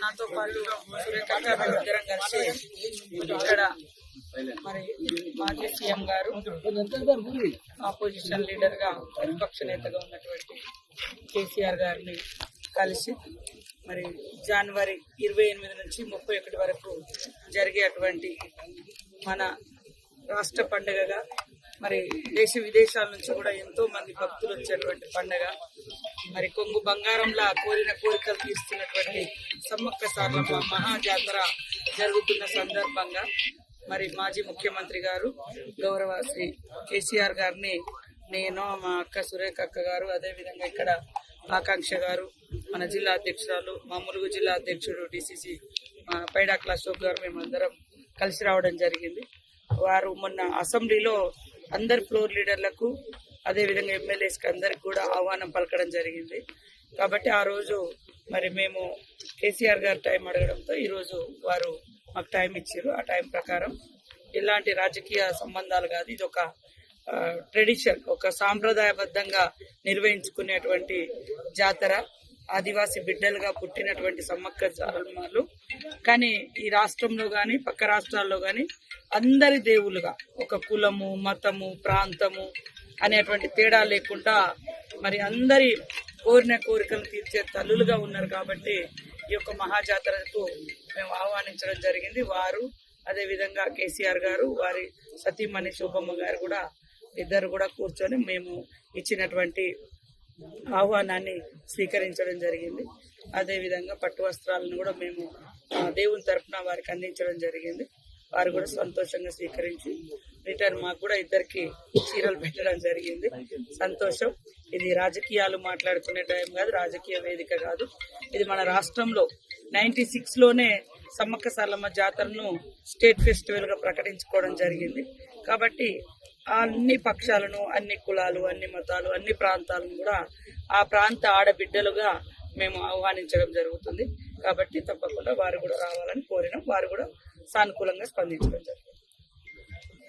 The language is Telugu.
నాతో పాటు సురేఖ గారు ఇద్దరం కలిసి ఇక్కడ మరి మాజీ సీఎం గారు ఆపోజిషన్ లీడర్ గా ప్రతిపక్ష నేతగా ఉన్నటువంటి కేసీఆర్ గారిని కలిసి మరి జనవరి 28 నుంచి 31 వరకు జరిగేటువంటి మన రాష్ట్ర పండుగగా మరి దేశ విదేశాల నుంచి కూడా ఎంతో మంది భక్తులు వచ్చేటువంటి పండుగ మరి కొంగు బంగారంలా కోరిన కోరికలు తీస్తున్నటువంటి సమ్మక్క సారలమ్మ మహాజాతర జరుగుతున్న సందర్భంగా మరి మాజీ ముఖ్యమంత్రి గారు గౌరవ శ్రీ కేసీఆర్ గారిని నేను మా అక్క సురేఖ అక్క గారు అదేవిధంగా ఇక్కడ ఆకాంక్ష గారు మన జిల్లా అధ్యక్షురాలు మా ములుగు జిల్లా అధ్యక్షుడు డిసిసి పైడాక్ల అశోక్ గారు మేమందరం కలిసి రావడం జరిగింది. వారు మొన్న అసెంబ్లీలో అందరు ఫ్లోర్ లీడర్లకు అదేవిధంగా ఎమ్మెల్యేస్కి అందరికి కూడా ఆహ్వానం పలకడం జరిగింది. కాబట్టి ఆ రోజు మరి మేము కేసీఆర్ గారు టైం అడగడంతో ఈరోజు వారు మాకు టైం ఇచ్చారు. ఆ టైం ప్రకారం ఎలాంటి రాజకీయ సంబంధాలు కాదు, ఇది ఒక ట్రెడిషన్, ఒక సాంప్రదాయబద్ధంగా నిర్వహించుకునేటువంటి జాతర. ఆదివాసీ బిడ్డలుగా పుట్టినటువంటి సమ్మక్క సారలమ్మలు కానీ ఈ రాష్ట్రంలో కానీ పక్క రాష్ట్రాల్లో కానీ అందరి దేవులుగా ఒక కులము మతము ప్రాంతము అనేటువంటి తేడా లేకుండా మరి అందరి కోరిన కోరికలు తీర్చే తల్లులుగా ఉన్నారు. కాబట్టి ఈ యొక్క మహాజాతరకు మేము ఆహ్వానించడం జరిగింది. వారు అదేవిధంగా కేసీఆర్ గారు వారి సతీమణి శోభమ్మ గారు కూడా ఇద్దరు కూడా కూర్చొని మేము ఇచ్చినటువంటి ఆహ్వానాన్ని స్వీకరించడం జరిగింది. అదేవిధంగా పట్టు వస్త్రాలను కూడా మేము దేవుని తరఫున వారికి అందించడం జరిగింది. వారు కూడా సంతోషంగా స్వీకరించి రిటర్న్ మాకు కూడా ఇద్దరికి చీరలు పెట్టడం జరిగింది. సంతోషం. ఇది రాజకీయాలు మాట్లాడుకునే టైం కాదు, రాజకీయ వేదిక కాదు. ఇది మన రాష్ట్రంలో 96లోనే సమ్మక్క సారలమ్మ జాతరను స్టేట్ ఫెస్టివల్ గా ప్రకటించుకోవడం జరిగింది. కాబట్టి అన్ని పక్షాలను అన్ని కులాలు అన్ని మతాలు అన్ని ప్రాంతాలను కూడా ఆ ప్రాంత ఆడబిడ్డలుగా మేము ఆహ్వానించడం జరుగుతుంది. కాబట్టి తప్పకుండా వారు కూడా రావాలని కోరినాం. వారు కూడా సానుకూలంగా స్పందించడం జరిగింది.